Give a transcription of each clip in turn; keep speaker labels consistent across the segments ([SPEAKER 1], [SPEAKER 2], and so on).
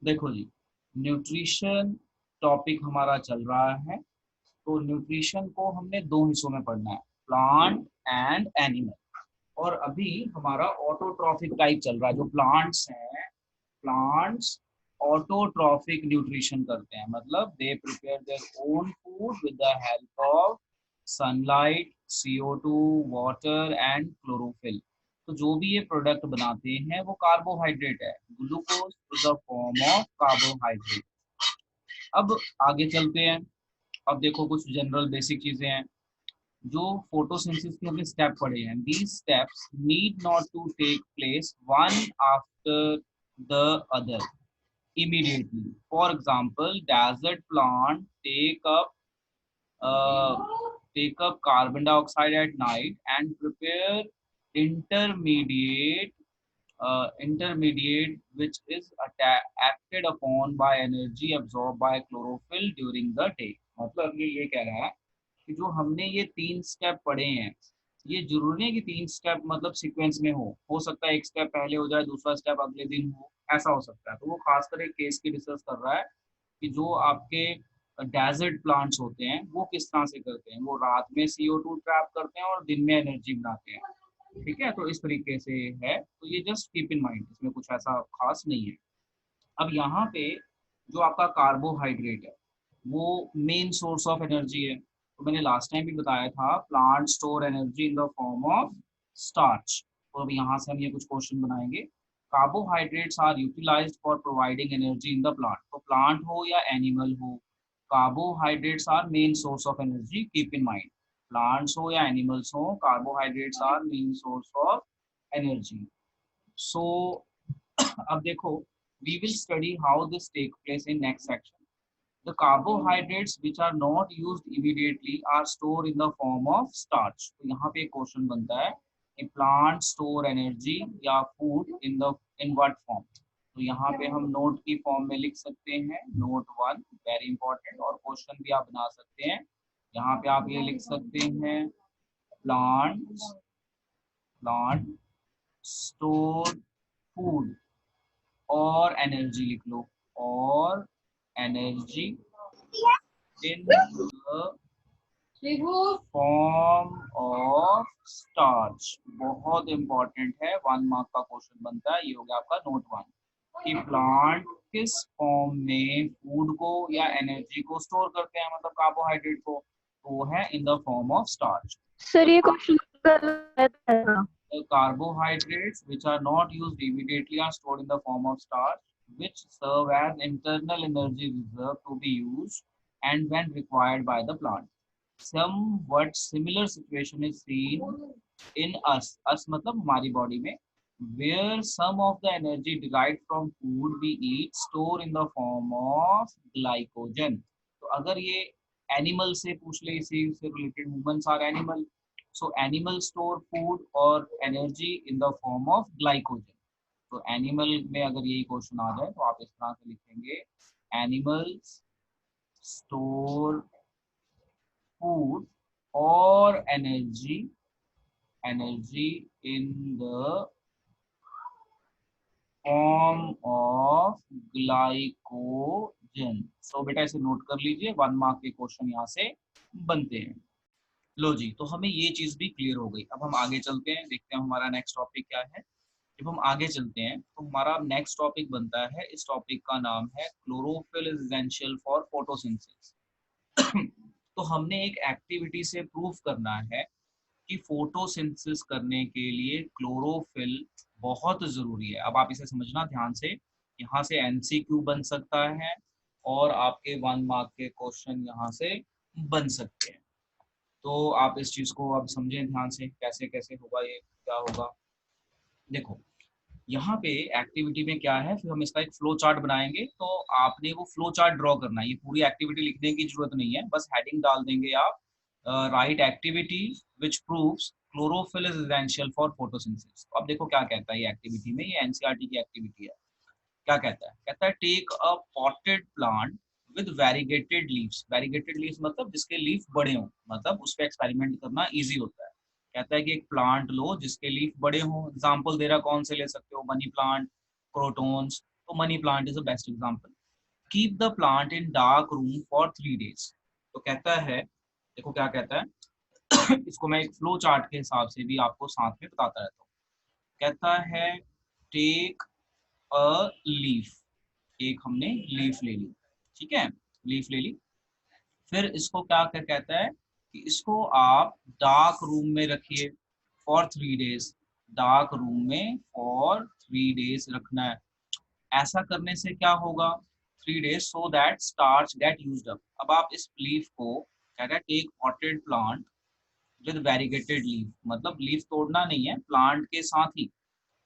[SPEAKER 1] देखो जी, nutrition topic हमारा चल रहा है। तो न्यूट्रिशन को हमने दो हिस्सों में पढ़ना है, प्लांट एंड एनिमल। और अभी हमारा ऑटोट्रॉफिक टाइप चल रहा है। जो प्लांट्स हैं, प्लांट्स ऑटोट्रॉफिक न्यूट्रिशन करते हैं, मतलब they prepare their own food with the help of sunlight, CO2, water and chlorophyll. तो जो भी ये प्रोडक्ट बनाते हैं वो कार्बोहाइड्रेट है। Glucose is a form of carbohydrate. अब आगे चलते हैं। अब देखो कुछ जनरल बेसिक चीजें हैं जो फोटोसिंथेसिस के हमने स्टेप पढ़े हैं। These steps need not to take place one after the other immediately. For example, desert plant uh, take up carbon dioxide at night and prepare intermediate intermediate which is acted upon by energy absorbed by chlorophyll during the day. मतलब ये कह रहा है कि जो हमने ये तीन स्टेप पढ़े हैं, ये जरूरी नहीं कि तीन स्टेप मतलब सीक्वेंस में हो सकता है एक स्टेप पहले हो जाए, दूसरा स्टेप अगले दिन हो, ऐसा हो सकता है। तो वो खासकर एक केस की डिस्कस कर रहा है कि जो आपके डेजर्ट प्लांट्स होते हैं वो किस तरह से करते हैं। वो रात में CO2 ट्रैप करते हैं और दिन में एनर्जी बनाते हैं। ठीक है, तो इस तरीके से है। तो ये जस्ट कीप इन माइंड, इसमें कुछ ऐसा खास नहीं है। अब यहाँ पे जो आपका कार्बोहाइड्रेट है वो मेन सोर्स ऑफ एनर्जी है। तो मैंने लास्ट टाइम भी बताया था, plant store energy in the form of starch. तो अब यहाँ से हम ये कुछ क्वेश्चन बनाएंगे। Carbohydrates are utilised for providing energy in the plant. तो प्लांट हो या एनिमल हो, carbohydrates are main source of energy, keep in mind. Plants हो या एनिमल्स हो, carbohydrates are main source of energy. So अब देखो, we will study how this take place in next section. The carbohydrates which are not used immediately are stored in the form of starch. तो यहाँ पे एक question बनता है कि plant store energy या फूड इन व्हाट फॉर्म। तो यहाँ पे हम नोट की फॉर्म में लिख सकते हैं, नोट 1 वेरी इंपॉर्टेंट। और क्वेश्चन भी आप बना सकते हैं। यहाँ पे आप ये लिख सकते हैं, प्लांट प्लांट स्टोर फूड और एनर्जी लिख लो, और energy in the form of starch. बहुत इंपॉर्टेंट है, 1 मार्क का क्वेश्चन बनता है। ये हो गया आपका नोट 1 कि प्लांट किस फॉर्म में फूड को या एनर्जी को स्टोर करते हैं, मतलब कार्बोहाइड्रेट को। तो वो है इन the form of starch.
[SPEAKER 2] Sir ये क्वेश्चन गलत है ना?
[SPEAKER 1] The carbohydrates which are not used immediately are stored in the form of starch, which serve as internal energy reserve to be used and when required by the plant. Somewhat similar situation is seen in us. Us मतलब हमारी body में, where some of the energy derived from food we eat store in the form of glycogen. तो अगर ये animal से पूछ ले, इसी से related, humans are animal, so animals store food और energy in the form of glycogen. तो एनिमल में अगर यही क्वेश्चन आ जाए तो आप इस तरह से लिखेंगे, एनिमल्स स्टोर फूड और energy in the form of glycogen. So बेटा इसे नोट कर लीजिए, 1 मार्क के क्वेश्चन यहाँ से बनते हैं। लो जी, तो हमें ये चीज भी क्लियर हो गई। अब हम आगे चलते हैं, देखते हैं हमारा नेक्स्ट टॉपिक क्या है। जब हम आगे चलते हैं तो हमारा नेक्स्ट टॉपिक बनता है, इस टॉपिक का नाम है chlorophyll is essential for photosynthesis. तो हमने एक एक्टिविटी से प्रूव करना है कि फोटोसिंथेसिस करने के लिए क्लोरोफिल बहुत जरूरी है। अब आप इसे समझना ध्यान से, यहाँ से MCQ बन सकता है और आपके 1 मार्क के क्वेश्चन यहाँ से बन सकते हैं। तो आप इस चीज को अब समझें ध्यान से, कैसे कैसे होगा, ये क्या होगा। देखो यहाँ पे एक्टिविटी में क्या है, फिर हम इसका एक फ्लो चार्ट बनाएंगे। तो आपने वो फ्लो चार्ट ड्रॉ करना है, ये पूरी एक्टिविटी लिखने की जरूरत नहीं है, बस हेडिंग डाल देंगे आप, right activity which proves chlorophyll is essential for photosynthesis. तो अब देखो क्या कहता है ये एक्टिविटी में, ये NCERT की एक्टिविटी है। क्या कहता है take a potted plant with variegated leaves. Variegated leaves मतलब जिसके लीफ बड़े हों, मतलब उस पर एक्सपेरिमेंट करना इजी होता है। कहता है कि एक प्लांट लो जिसके लीफ बड़े हों। एग्जाम्पल दे रहा, कौन से ले सकते हो, मनी प्लांट, क्रोटोन्स, तो money plant is a best example. Keep the plant in dark room for 3 days। तो कहता है, देखो क्या कहता है इसको मैं एक फ्लो चार्ट के हिसाब से भी आपको साथ में बताता रहता हूँ। कहता है टेक अ लीफ, एक हमने लीफ ले ली, ठीक है, लीफ ले ली। फिर इसको क्या क्या कहता है कि इसको आप डार्क रूम में रखिए फॉर 3 days, डार्क रूम में फॉर 3 days रखना है। ऐसा करने से क्या होगा, 3 days, so that starch get used up. अब आप इस लीफ को क्या कहते हैं, take potted plant with variegated leaf, मतलब लीफ तोड़ना नहीं है, प्लांट के साथ ही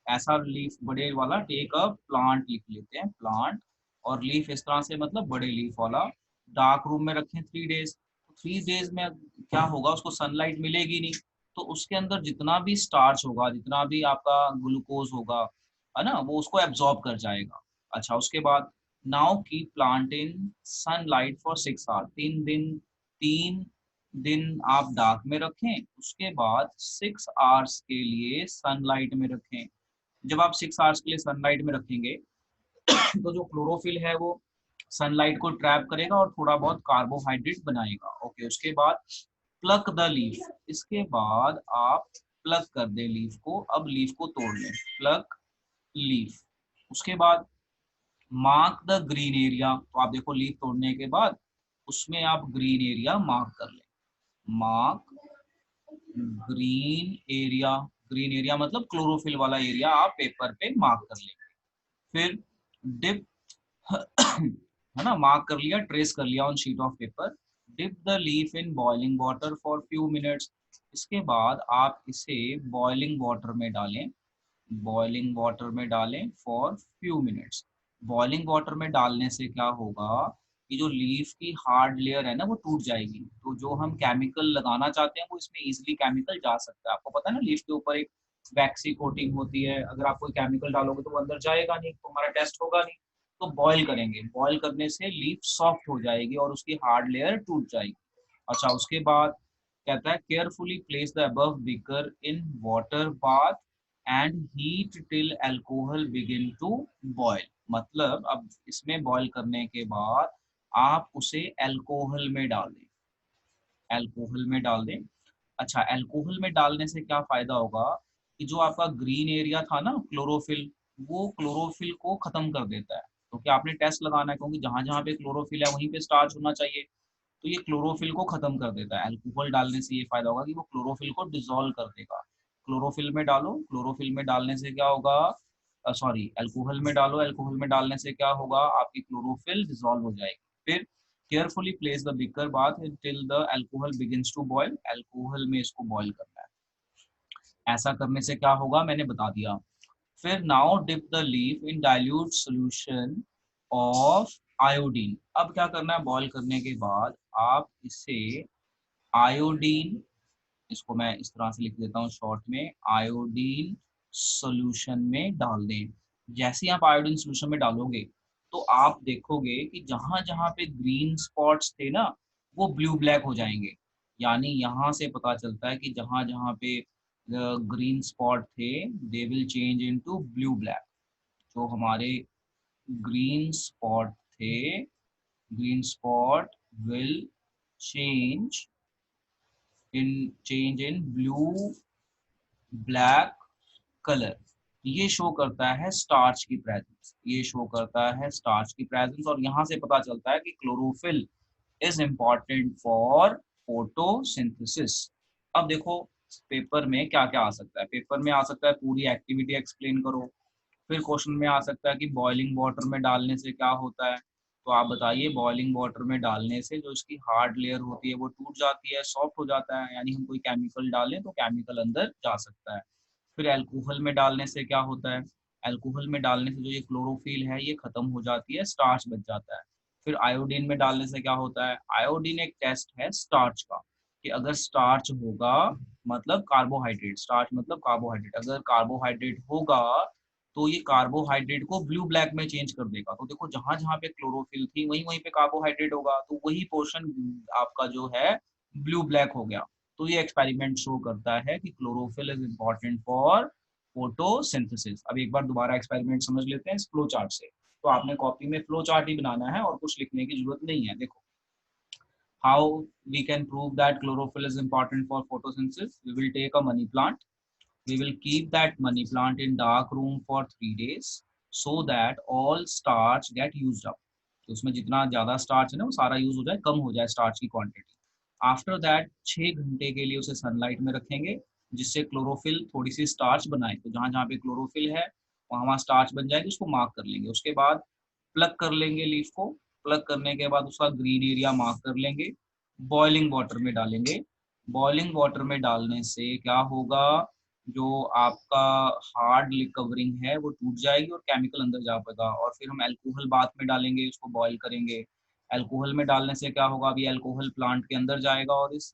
[SPEAKER 1] ऐसा लीफ बड़े वाला, टेक अ प्लांट लिख लेते हैं, प्लांट, और लीफ इस तरह से मतलब बड़े लीफ वाला, डार्क रूम में रखें 3 days। 3 days में क्या होगा, उसको सनलाइट मिलेगी नहीं, तो उसके अंदर जितना भी स्टार्च होगा, जितना भी आपका ग्लूकोज होगा, है ना, वो उसको एब्जॉर्ब कर जाएगा। अच्छा, उसके बाद now keep plant in sunlight for 6 hour, 3 दिन आप डार्क में रखें, उसके बाद 6 आवर्स के लिए सनलाइट में रखें। जब आप 6 आवर्स के लिए सनलाइट में रखेंगे तो जो क्लोरोफिल है वो सनलाइट को ट्रैप करेगा और थोड़ा बहुत कार्बोहाइड्रेट बनाएगा। ओके, उसके बाद प्लक द लीफ, इसके बाद आप प्लक कर दे लीफ को, अब लीफ को तोड़ लें, प्लक लीफ। उसके बाद मार्क द ग्रीन एरिया, तो आप देखो लीफ तोड़ने के बाद उसमें आप ग्रीन एरिया मार्क कर लें, mark green area. Green area मतलब क्लोरोफिल वाला एरिया आप पेपर पे मार्क कर लें। फिर डिप है ना, मार्क कर लिया, ट्रेस कर लिया on sheet of paper. Dip the leaf in boiling water for few minutes, इसके बाद आप इसे बॉइलिंग वाटर में डालें, बॉइलिंग वाटर में डालें for few minutes. Boiling water में डालने से क्या होगा कि जो लीफ की हार्ड लेयर है ना वो टूट जाएगी, तो जो हम केमिकल लगाना चाहते हैं वो इसमें इजीली केमिकल जा सकता है। आपको पता है ना, लीफ के ऊपर एक वैक्सी कोटिंग होती है, अगर आप कोई केमिकल डालोगे तो वो अंदर जाएगा नहीं, तो हमारा टेस्ट होगा नहीं। तो बॉईल करेंगे, बॉईल करने से लीफ सॉफ्ट हो जाएगी और उसकी हार्ड लेयर टूट जाएगी। अच्छा, उसके बाद कहता है carefully place the above beaker in water bath and heat till alcohol begin to boil. मतलब अब इसमें बॉयल करने के बाद आप उसे अल्कोहल में डाल दें, अल्कोहल में डाल दें। अच्छा, अल्कोहल में डालने से क्या फायदा होगा कि जो आपका ग्रीन एरिया था ना क्लोरोफिल, वो क्लोरोफिल को खत्म कर देता है, क्योंकि आपने टेस्ट लगाना है, क्योंकि जहां जहां पे क्लोरोफिल है वहीं पे स्टार्च होना चाहिए, तो ये क्लोरोफिल को खत्म कर देता है। अल्कोहल डालने से ये फायदा होगा कि वो क्लोरोफिल को डिसॉल्व कर देगा। क्लोरोफिल में डालो, क्लोरोफिल में डालने से क्या होगा, सॉरी, अल्कोहल में डालो, अल्कोहल में डालने से क्या होगा, आपकी क्लोरोफिल डिसॉल्व हो जाएगी। फिर carefully place the beaker bath till the alcohol begins to boil, alcohol में इसको बॉयल करना है। ऐसा करने से क्या होगा मैंने बता दिया। फिर now dip the leaf in dilute solution of iodine. अब क्या करना है, बॉईल करने के बाद आप इसे आयोडीन, इसको मैं इस तरह से लिख देता हूँ शॉर्ट में, आयोडीन सॉल्यूशन में डाल दें। जैसे ही आप आयोडीन सॉल्यूशन में डालोगे तो आप देखोगे कि जहां जहां पे ग्रीन स्पॉट्स थे ना वो ब्लू ब्लैक हो जाएंगे। यानी यहाँ से पता चलता है कि जहां जहां पे ग्रीन स्पॉट थे they will change into blue black. जो हमारे ग्रीन स्पॉट थे, green spot will change in blue black colour. ये शो करता है स्टार्च की प्रेजेंस, ये शो करता है स्टार्च की प्रेजेंस, और यहाँ से पता चलता है कि chlorophyll is important for photosynthesis. अब देखो पेपर में क्या क्या आ सकता है, पेपर में आ सकता है पूरी एक्टिविटी एक्सप्लेन करो। फिर क्वेश्चन में आ सकता है कि बॉइलिंग वाटर में डालने से क्या होता है, तो आप बताइए बॉइलिंग वाटर में डालने से जो इसकी हार्ड लेयर होती है वो टूट जाती है, सॉफ्ट हो जाता है, यानी हम कोई केमिकल डालें तो केमिकल अंदर जा सकता है। फिर अल्कोहल में डालने से क्या होता है, अल्कोहल में डालने से जो ये क्लोरोफिल है ये खत्म हो जाती है, स्टार्च बच जाता है। फिर आयोडीन में डालने से क्या होता है, आयोडीन एक टेस्ट है स्टार्च का, कि अगर स्टार्च होगा मतलब कार्बोहाइड्रेट, स्टार्च मतलब कार्बोहाइड्रेट, अगर कार्बोहाइड्रेट होगा तो ये कार्बोहाइड्रेट को ब्लू ब्लैक में चेंज कर देगा। तो देखो जहां जहां पे क्लोरोफिल थी वहीं वहीं पे कार्बोहाइड्रेट होगा, तो वही पोर्शन आपका जो है ब्लू ब्लैक हो गया। तो ये एक्सपेरिमेंट शो करता है कि chlorophyll is important for photosynthesis. अब एक बार दोबारा एक्सपेरिमेंट समझ लेते हैं इस फ्लो चार्ट से। तो आपने कॉपी में फ्लो चार्ट ही बनाना है और कुछ लिखने की जरूरत नहीं है। देखो, how we can prove that chlorophyll is important for photosynthesis. We will take a money plant. We will keep that money plant in dark room for 3 days so that all starch get used up. तो उसमें जितना ज़्यादा starch है ना वो सारा use हो जाए, कम हो जाए स्टार्च की क्वांटिटी। आफ्टर दैट 6 घंटे के लिए उसे सनलाइट में रखेंगे जिससे क्लोरोफिल थोड़ी सी स्टार्च बनाए। तो जहाँ जहाँ पे क्लोरोफिल है वहाँ वहाँ स्टार्च बन जाएगी, उसको मार्क कर लेंगे। उसके बाद प्लग कर लेंगे लीफ को। प्लग करने के बाद उसका ग्रीन एरिया मार्क कर लेंगे। बॉइलिंग वाटर में डालेंगे। बॉइलिंग वाटर में डालने से क्या होगा, जो आपका हार्ड कवरिंग है वो टूट जाएगी और केमिकल अंदर जा पाएगा। और फिर हम अल्कोहल बाथ में डालेंगे, उसको बॉईल करेंगे। अल्कोहल में डालने से क्या होगा, अभी अल्कोहल प्लांट के अंदर जाएगा और इस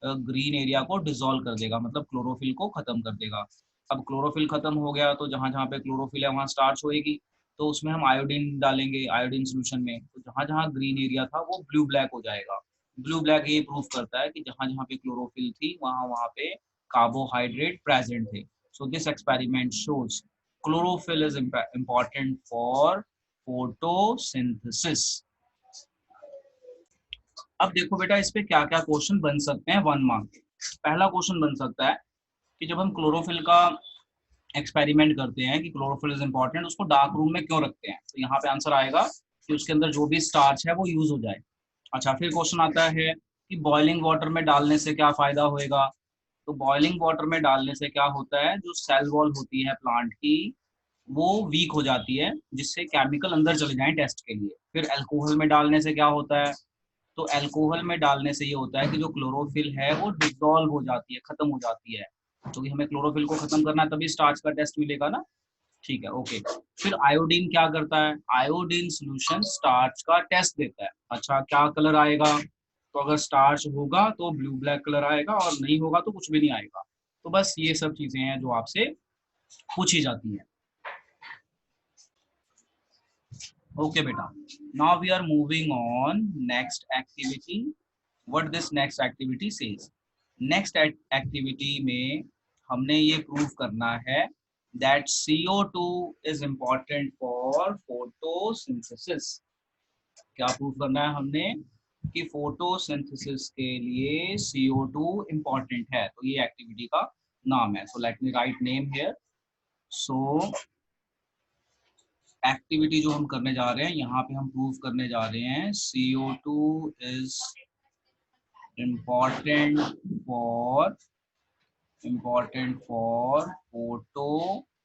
[SPEAKER 1] ग्रीन एरिया को डिसॉल्व कर देगा, मतलब क्लोरोफिल को खत्म कर देगा। अब क्लोरोफिल खत्म हो गया तो जहाँ जहाँ पे क्लोरोफिल है वहाँ स्टार्च होएगी, तो उसमें हम आयोडीन डालेंगे आयोडीन सोल्यूशन में। तो जहाँ जहाँ ग्रीन एरिया था वो ब्लू ब्लैक हो जाएगा। ब्लू ब्लैक ये प्रूफ करता है कि जहाँ जहाँ पे क्लोरोफिल थी वहाँ वहाँ पे carbohydrate present थे। So this experiment shows chlorophyll is important for photosynthesis. अब देखो बेटा, इस पे क्या क्या क्वेश्चन बन सकते हैं 1 मार्क के। पहला क्वेश्चन बन सकता है कि जब हम क्लोरोफिल का एक्सपेरिमेंट करते हैं कि क्लोरोफिल इज इंपॉर्टेंट, उसको डार्क रूम में क्यों रखते हैं। तो यहाँ पे आंसर आएगा कि उसके अंदर जो भी स्टार्च है वो यूज हो जाए। अच्छा, फिर क्वेश्चन आता है कि बॉइलिंग वाटर में डालने से क्या फायदा होएगा। तो बॉइलिंग वाटर में डालने से क्या होता है, जो सेल वॉल होती है प्लांट की वो वीक हो जाती है जिससे केमिकल अंदर चले जाएं टेस्ट के लिए। फिर अल्कोहल में डालने से क्या होता है, तो अल्कोहल में डालने से ये होता है कि जो क्लोरोफिल है वो डिसॉल्व हो जाती है, खत्म हो जाती है। क्योंकि हमें क्लोरोफिल को खत्म करना है तभी स्टार्च का टेस्ट मिलेगा ना। ठीक है, ओके। फिर आयोडीन क्या करता है, आयोडीन सोल्यूशन स्टार्च का टेस्ट देता है। अच्छा, क्या कलर आएगा, तो अगर स्टार्च होगा तो ब्लू ब्लैक कलर आएगा और नहीं होगा तो कुछ भी नहीं आएगा। तो बस ये सब चीजें हैं जो आपसे पूछी जाती हैं। ओके बेटा, now we are moving on next activity. What this next activity says. Next activity में हमने ये प्रूव करना है that CO2 is important for photosynthesis. क्या प्रूव करना है हमने, कि फोटोसिंथेसिस के लिए CO2 इम्पॉर्टेंट है। तो ये एक्टिविटी का नाम है। So let me write name here. So activity जो हम करने जा रहे हैं यहाँ पे हम प्रूव करने जा रहे हैं CO2 is important for photosynthesis.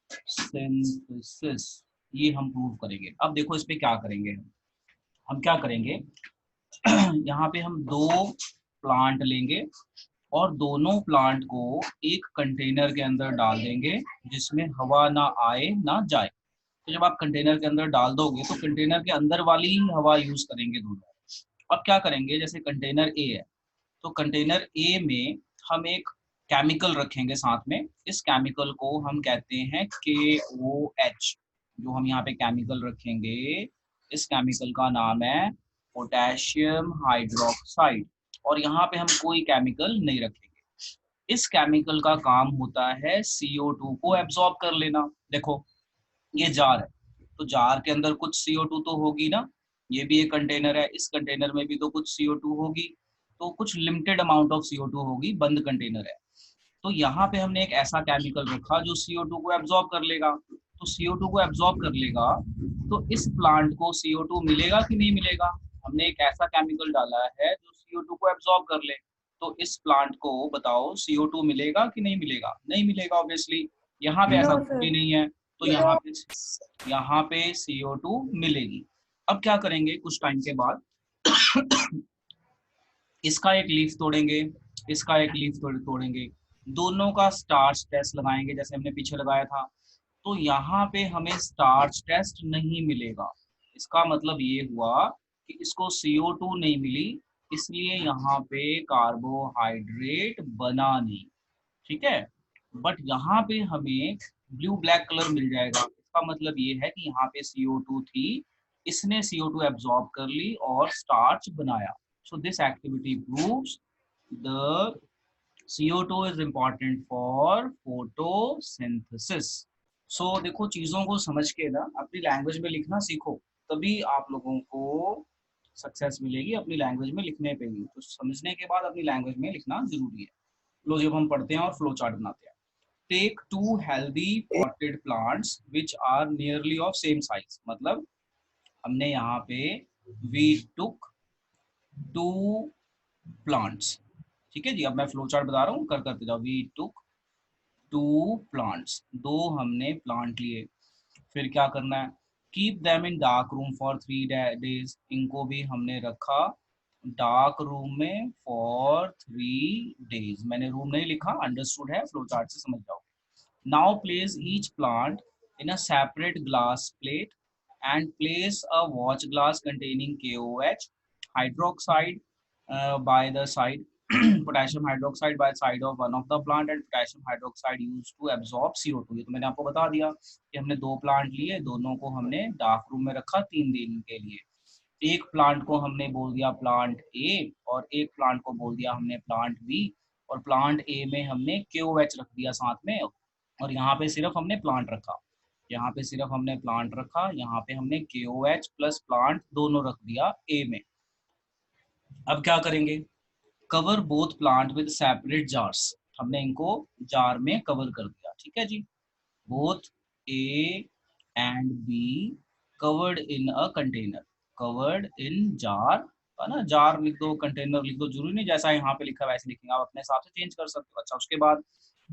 [SPEAKER 1] ये हम प्रूव करेंगे। अब देखो इस पे क्या करेंगे, हम क्या करेंगे यहाँ पे हम 2 प्लांट लेंगे और दोनों प्लांट को एक कंटेनर के अंदर डाल देंगे जिसमें हवा ना आए ना जाए। तो जब आप कंटेनर के अंदर डाल दोगे तो कंटेनर के अंदर वाली ही हवा यूज करेंगे दोनों। अब क्या करेंगे, जैसे कंटेनर ए है तो कंटेनर ए में हम एक केमिकल रखेंगे साथ में। इस केमिकल को हम कहते हैं KOH। जो हम यहाँ पे केमिकल रखेंगे इस केमिकल का नाम है पोटेशियम हाइड्रोक्साइड। और यहाँ पे हम कोई केमिकल नहीं रखेंगे। इस केमिकल का काम होता है CO2 को एब्जॉर्ब कर लेना। देखो ये जार है तो जार के अंदर कुछ CO2 तो होगी ना। ये भी एक कंटेनर है, इस कंटेनर में भी तो कुछ CO2 होगी। तो कुछ लिमिटेड अमाउंट ऑफ CO2 होगी, बंद कंटेनर है। तो यहाँ पे हमने एक ऐसा केमिकल रखा जो CO2 को एब्जॉर्ब कर लेगा। तो CO2 को एब्जॉर्ब कर लेगा तो इस प्लांट को CO2 मिलेगा कि नहीं मिलेगा। हमने एक ऐसा केमिकल डाला है जो CO2 को एब्जॉर्ब कर ले। तो इस प्लांट को बताओ CO2 मिलेगा कि नहीं मिलेगा, नहीं मिलेगा ऑब्वियसली। यहाँ पे ऐसा
[SPEAKER 2] नो
[SPEAKER 1] कुछ
[SPEAKER 2] सर।
[SPEAKER 1] भी नहीं है तो यहाँ पे CO2 मिलेगी। अब क्या करेंगे, कुछ टाइम के बाद इसका एक लीफ तोड़ेंगे, इसका एक लीफ तोड़ेंगे, दोनों का स्टार्च टेस्ट लगाएंगे जैसे हमने पीछे लगाया था। तो यहाँ पे हमें स्टार्च टेस्ट नहीं मिलेगा। इसका मतलब ये हुआ कि इसको CO2 नहीं मिली, इसलिए यहाँ पे कार्बोहाइड्रेट बना नहीं। ठीक है, बट यहाँ पे हमें ब्लू ब्लैक कलर मिल जाएगा। इसका मतलब ये है कि यहाँ पे CO2 थी, इसने CO2 एब्जॉर्ब कर ली और स्टार्च बनाया। So this activity proves the CO2 is important for photosynthesis. देखो चीज़ों को समझ के ना अपनी लैंग्वेज में लिखना सीखो, तभी आप लोगों को सक्सेस मिलेगी अपनी लैंग्वेज में लिखने पे ही। तो समझने के बाद अपनी लैंग्वेज में लिखना जरूरी है। लो जब हम पढ़ते हैं और फ्लो चार्ट बनाते हैं। Take two healthy potted plants which are nearly of same size, मतलब हमने यहाँ पे वी टुक टू प्लांट्स। ठीक है जी, अब मैं फ्लो चार्ट बता रहा हूँ, करते जाओ। वी टुक टू प्लांट्स, दो हमने प्लांट लिए। फिर क्या करना है, keep them in dark room for 3 days, इनको भी हमने रखा डार्क रूम में फॉर 3 डेज। मैंने रूम नहीं लिखा, अंडरस्टूड है, फ्लो चार्ट से समझ जाओ। Now place each plant in a separate glass plate and place a watch glass containing KOH hydroxide by the side potassium hydroxide by the side of one of the plant and potassium hydroxide used to absorb CO2। ये तो मैंने आपको बता दिया कि हमने दो plant लिए, दोनों को हमने डार्क रूम में रखा 3 दिन के लिए। एक प्लांट को हमने बोल दिया प्लांट ए और एक प्लांट को बोल दिया हमने प्लांट बी, और प्लांट ए में हमने KOH रख दिया साथ में, और यहाँ पे सिर्फ हमने प्लांट रखा। यहाँ पे सिर्फ हमने प्लांट रखा, यहाँ पे हमने KOH प्लस प्लांट दोनों रख दिया ए में। अब क्या करेंगे, cover both plant with separate jars, हमने इनको जार में कवर कर दिया। ठीक है जी, both A and B covered in a container, covered in jar, है ना, जार लिख दो, कंटेनर लिख दो, जरूरी नहीं जैसा यहाँ पे लिखा है वैसे लिखेंगे, आप अपने हिसाब से चेंज कर सकते हो। अच्छा, उसके बाद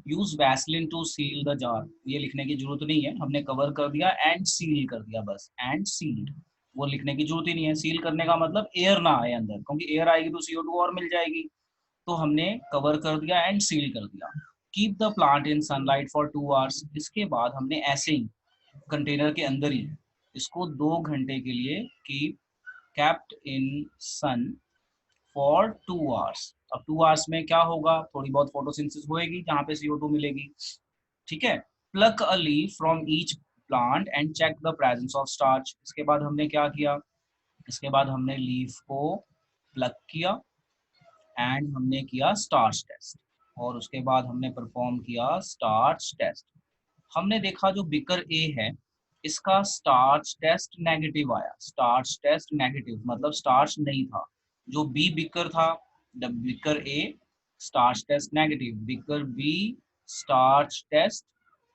[SPEAKER 1] use vaseline to seal the jar, ये लिखने की जरूरत नहीं है, हमने कवर कर दिया एंड सील कर दिया, बस एंड सील्ड, वो लिखने की जरूरत ही नहीं है। सील करने का मतलब एयर ना आए अंदर, क्योंकि एयर आएगी तो CO2 और मिल जाएगी, तो हमने कवर कर दिया एंड सील कर दिया। Keep the plant in sunlight for 2 hours, इसके बाद हमने ऐसे ही कंटेनर के अंदर ही इसको 2 घंटे के लिए keep kept in sun for 2 hours. अब 2 आवर्स में क्या होगा, थोड़ी बहुत फोटोसिंथेसिस होएगी जहाँ पे CO2 मिलेगी। ठीक है, pluck a leaf from each plant and check the presence of starch. इसके बाद हमने क्या किया, इसके बाद हमने लीफ को प्लक किया एंड हमने किया स्टार्च टेस्ट, और उसके बाद हमने परफॉर्म किया स्टार्च टेस्ट। हमने देखा जो बिकर ए है इसका स्टार्च टेस्ट नेगेटिव आया, स्टार्च टेस्ट नेगेटिव मतलब स्टार्च नहीं था। जो बी बिकर था, the beaker A starch test negative, beaker B starch test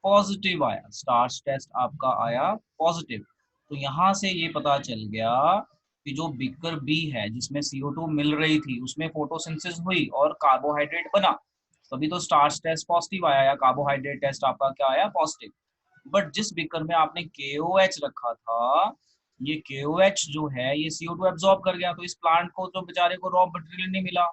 [SPEAKER 1] positive आया, स्टार्च टेस्ट आपका आया पॉजिटिव। तो यहाँ से ये पता चल गया कि जो बिकर बी है जिसमें CO2 मिल रही थी उसमें फोटोसिंथेसिस हुई और कार्बोहाइड्रेट बना, तभी तो स्टार्च टेस्ट पॉजिटिव आया, या कार्बोहाइड्रेट टेस्ट आपका क्या आया, पॉजिटिव। बट जिस बीकर में आपने KOH रखा था, ये KOH जो है ये CO2 एब्जॉर्ब कर गया, तो इस प्लांट को तो बेचारे को रॉ मटेरियल नहीं मिला,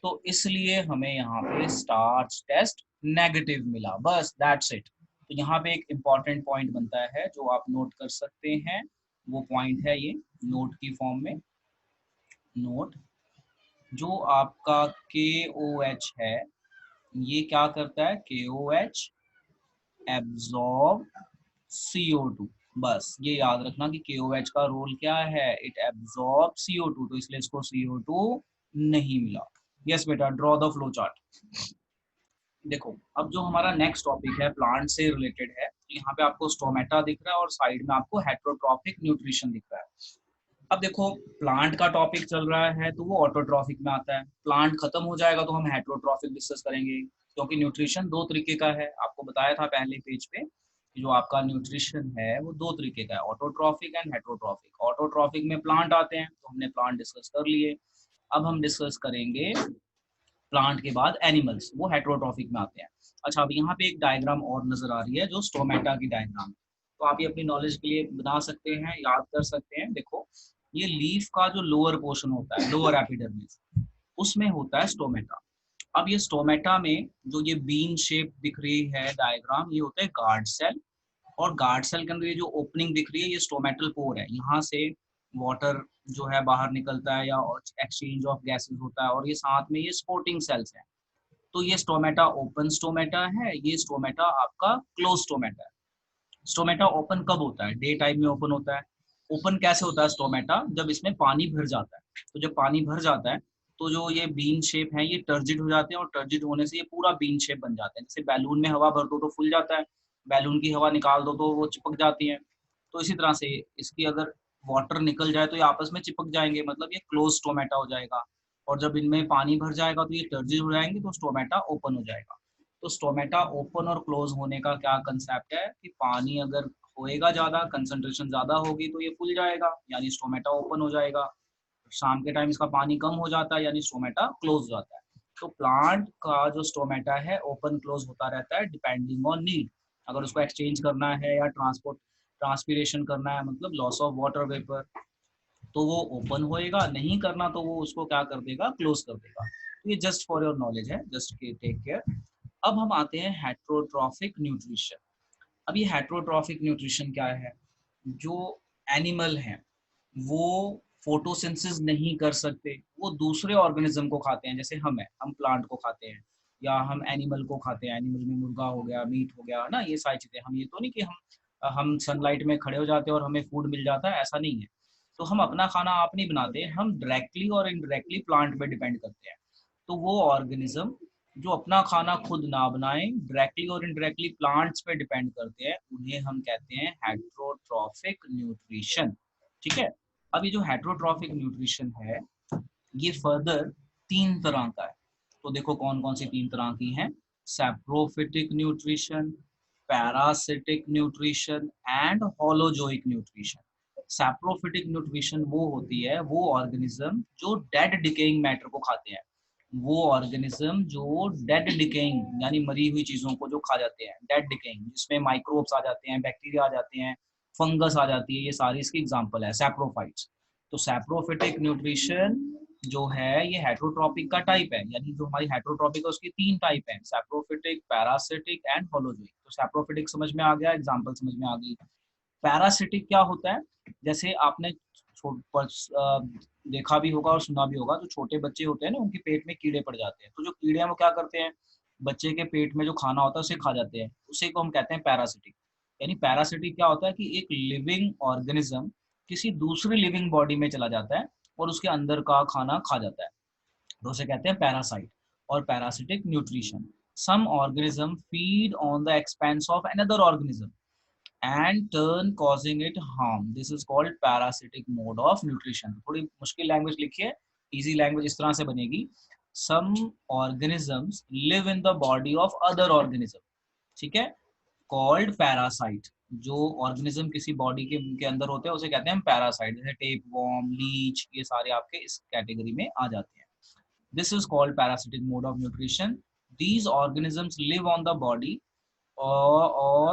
[SPEAKER 1] तो इसलिए हमें यहाँ पे स्टार्च टेस्ट नेगेटिव मिला, बस दैट्स इट। तो यहाँ पे एक इम्पॉर्टेंट पॉइंट बनता है जो आप नोट कर सकते हैं, वो पॉइंट है ये नोट की फॉर्म में। नोट, जो आपका KOH है ये क्या करता है, KOH एब्जॉर्ब CO2, बस ये याद रखना कि KOH का रोल क्या है, इट एब्जॉर्ब CO2, तो इसलिए इसको CO2 नहीं मिला। यस बेटा, ड्रॉ द फ्लो चार्ट। देखो अब जो हमारा नेक्स्ट टॉपिक है प्लांट से रिलेटेड है, यहाँ पे आपको स्टोमेटा दिख रहा है और साइड में आपको हेटरोट्रॉफिक न्यूट्रिशन दिख रहा है। अब देखो प्लांट का टॉपिक चल रहा है तो वो ऑटोट्रॉफिक में आता है, प्लांट खत्म हो जाएगा तो हम हेटरोट्रॉफिक डिस्कस करेंगे, क्योंकि न्यूट्रिशन दो तरीके का है, आपको बताया था पहले पेज पे कि जो आपका न्यूट्रिशन है वो दो तरीके का है, ऑटोट्रॉफिक एंड हेटरोट्रॉफिक। ऑटोट्रॉफिक में प्लांट आते हैं तो हमने प्लांट डिस्कस कर लिए, अब हम डिस्कस करेंगे प्लांट के बाद एनिमल्स, वो हेटरोट्रॉफिक में आते हैं। अच्छा, अब यहाँ पे एक डायग्राम और नजर आ रही है जो स्टोमेटा की डायग्राम है, तो आप ये अपनी नॉलेज के लिए बना सकते हैं, याद कर सकते हैं। देखो ये लीफ का जो लोअर पोर्शन होता है, लोअर एपिडर्मिस, उसमें होता है स्टोमेटा। अब ये स्टोमेटा में जो ये बीन शेप दिख रही है डायग्राम, ये होता है गार्ड सेल, और गार्ड सेल के अंदर ये जो ओपनिंग दिख रही है ये स्टोमेटल पोर है, यहाँ से वाटर जो है बाहर निकलता है या एक्सचेंज ऑफ गैसेस होता है, और ये साथ में ये स्पोर्टिंग सेल्स हैं। तो ये स्टोमेटा ओपन स्टोमेटा है, ये स्टोमेटा आपका क्लोज स्टोमेटा है। स्टोमेटा ओपन कब होता है, डे टाइम में ओपन होता है। ओपन कैसे होता है स्टोमेटा, जब इसमें पानी भर जाता है, तो जब पानी भर जाता है तो जो ये बीन शेप है ये टर्जिड हो जाते हैं, और टर्जिड होने से ये पूरा बीन शेप बन जाते हैं, जैसे बैलून में हवा भर दो तो फूल जाता है, बैलून की हवा निकाल दो तो वो चिपक जाती हैं। तो इसी तरह से इसकी अगर वाटर निकल जाए तो ये आपस में चिपक जाएंगे, मतलब ये क्लोज स्टोमेटा हो जाएगा। और जब इनमें पानी भर जाएगा तो ये टर्जिड हो जाएंगे, तो स्टोमेटा ओपन हो जाएगा। तो स्टोमेटा ओपन और क्लोज होने का क्या कंसेप्ट है कि पानी अगर होएगा ज़्यादा, कंसंट्रेशन ज़्यादा होगी तो ये फूल जाएगा, यानी स्टोमेटा ओपन हो जाएगा। शाम के टाइम इसका पानी कम हो जाता है, यानी स्टोमेटा क्लोज हो जाता है। तो प्लांट का जो स्टोमेटा है ओपन क्लोज होता रहता है डिपेंडिंग ऑन नीड। अगर उसको एक्सचेंज करना है या ट्रांसपिरेशन करना है, मतलब लॉस ऑफ वाटर वेपर, तो वो ओपन होएगा, नहीं करना तो वो उसको क्या कर देगा, क्लोज कर देगा। तो ये जस्ट फॉर योर नॉलेज है, जस्ट टेक केयर। अब हम आते हैं हेट्रोट्रॉफिक न्यूट्रिशन। अब ये हेट्रोट्रॉफिक न्यूट्रिशन क्या है? जो एनिमल हैं वो फोटोसिंथेसिस नहीं कर सकते, वो दूसरे ऑर्गेनिज्म को खाते हैं, जैसे हम हैं, हम प्लांट को खाते हैं, या हम एनिमल को खाते हैं। एनिमल में मुर्गा हो गया, मीट हो गया ना, ये सारी चीज़ें। हम ये तो नहीं कि हम सनलाइट में खड़े हो जाते हैं और हमें फूड मिल जाता है, ऐसा नहीं है। तो हम अपना खाना आप नहीं बनाते, हम डायरेक्टली और इनडायरेक्टली प्लांट पे डिपेंड करते हैं। तो वो ऑर्गेनिज्म जो अपना खाना खुद ना बनाएं, डायरेक्टली और इनडायरेक्टली प्लांट्स पे डिपेंड करते हैं, उन्हें हम कहते हैं हेट्रोट्रॉफिक न्यूट्रिशन। ठीक है। अब ये जो हेट्रोट्रॉफिक न्यूट्रिशन है ये फर्दर 3 तरह का है। तो देखो कौन कौन सी 3 तरह की हैं। Saprophytic nutrition, parasitic nutrition and holozoic nutrition. Saprophytic nutrition वो होती है, वो ऑर्गेनिज्म जो डेड डिकेइंग मैटर को खाते हैं। वो ऑर्गेनिज्म जो डेड डिकेइंग यानी मरी हुई चीजों को जो खा जाते हैं, डेड डिकेइंग जिसमें माइक्रोब्स आ जाते हैं, बैक्टीरिया आ जाते हैं, फंगस आ जाती है, ये सारी इसकी एग्जांपल है सैप्रोफाइट्स। तो सैप्रोफिटिक न्यूट्रिशन जो है ये हेट्रोट्रॉपिक का टाइप है, यानी जो हमारी हेट्रोट्रॉपिक है उसकी 3 टाइप है, सैप्रोफिटिक, पैरासिटिक एंड होलोजोइक। तो सैप्रोफिटिक समझ में आ गया, एग्जांपल समझ में आ गई। पैरासिटिक क्या होता है? जैसे आपने देखा भी होगा और सुना भी होगा, जो छोटे बच्चे होते हैं ना उनके पेट में कीड़े पड़ जाते हैं, तो जो कीड़े हैं वो क्या करते हैं, बच्चे के पेट में जो खाना होता है उसे खा जाते हैं, उसे को हम कहते हैं पैरासिटिक। यानी पैरासिटिक क्या होता है कि एक लिविंग ऑर्गेनिज्म किसी दूसरी लिविंग बॉडी में चला जाता है और उसके अंदर का खाना खा जाता है, तो उसे कहते हैं पैरासाइट। और parasitic nutrition, some organism feed on the expense of another organism and turn causing it harm. This is called parasitic mode of nutrition. थोड़ी मुश्किल लैंग्वेज लिखिए, इजी लैंग्वेज इस तरह से बनेगी। Some organisms live in the body of other organism, ठीक है, called parasite। जो ऑर्गेनिज्म किसी बॉडी के अंदर होते हैं उसे कहते हैं हम पैरासाइट, जैसे टेप वॉर्म, लीच, ये सारे आपके इस कैटेगरी में आ जाते हैं। This is called parasitic mode of nutrition. These organisms live on the body or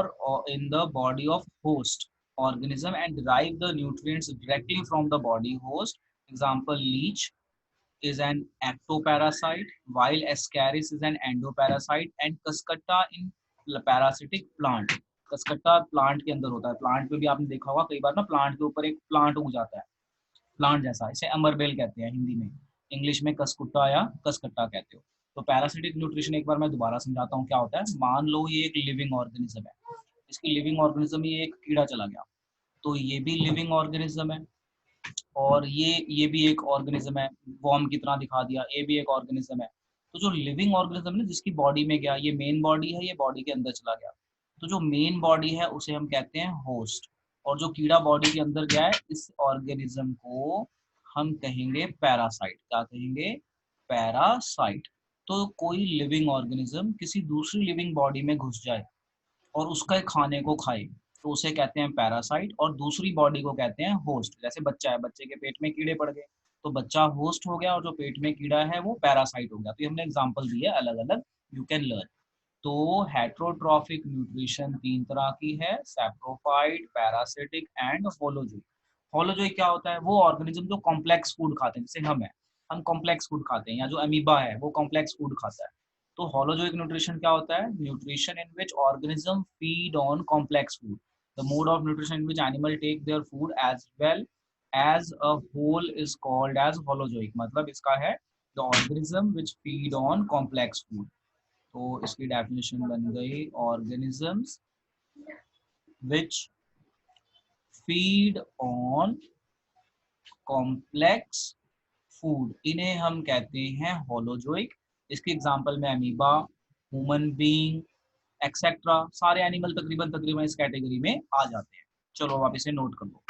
[SPEAKER 1] in the body of host organism and derive the nutrients directly from the body host. Example, leech is an ectoparasite, while ascaris is an endoparasite, and cascata in parasitic plant. कसकट्टा plant के अंदर होता है, plant पे भी आपने देखा होगा कई बार ना, प्लांट के ऊपर एक प्लांट उग जाता है, प्लांट जैसा, इसे अमरबेल कहते हैं हिंदी में, इंग्लिश में कसकुट्टा या कसकट्टा कहते हो। तो पैरासिटिक न्यूट्रिशन एक बार मैं दोबारा समझाता हूँ क्या होता है। मान लो ये एक लिविंग ऑर्गेनिज्म है, इसकी लिविंग ऑर्गेनिज्म में एक कीड़ा चला गया, तो ये भी लिविंग ऑर्गेनिज्म है, और ये भी एक ऑर्गेनिज्म है, वॉर्म की तरह दिखा दिया, ये भी एक ऑर्गेनिज्म है। तो जो लिविंग ऑर्गेनिज्म है जिसकी बॉडी में गया, ये मेन बॉडी है, ये बॉडी के अंदर चला गया, तो जो मेन बॉडी है उसे हम कहते हैं होस्ट, और जो कीड़ा बॉडी के अंदर गया है इस ऑर्गेनिज्म को हम कहेंगे पैरासाइट। क्या कहेंगे? पैरासाइट। तो कोई लिविंग ऑर्गेनिज्म किसी दूसरी लिविंग बॉडी में घुस जाए और उसका खाने को खाए तो उसे कहते हैं पैरासाइट, और दूसरी बॉडी को कहते हैं होस्ट। जैसे बच्चा है, बच्चे के पेट में कीड़े पड़ गए तो बच्चा होस्ट हो गया और जो पेट में कीड़ा है वो पैरासाइट हो गया। तो ये हमने एग्जांपल दिए अलग अलग, यू कैन लर्न। तो हेट्रोट्रॉफिक न्यूट्रिशन 3 तरह की है, saprophyte, parasitic and holozoic. Holozoic क्या होता है? वो ऑर्गेनिज्म जो कॉम्प्लेक्स फूड खाते हैं, जैसे हम है, हम कॉम्प्लेक्स फूड खाते हैं, या जो अमीबा है वो कॉम्प्लेक्स फूड खाता है। तो होलोजोइक न्यूट्रिशन क्या होता है? Nutrition in which organism feed on complex food, the mode of nutrition in which animal take their food as well as a whole is called as holozoic. मतलब इसका है the organism which feed on complex food. तो इसकी definition बन गई, organisms which feed on complex food, इन्हें हम कहते हैं होलोजोइक। इसके एग्जांपल में अमीबा, ह्यूमन बीइंग, एक्सेट्रा, सारे एनिमल तकरीबन तकरीबन इस कैटेगरी में आ जाते हैं। चलो आप इसे नोट कर लो।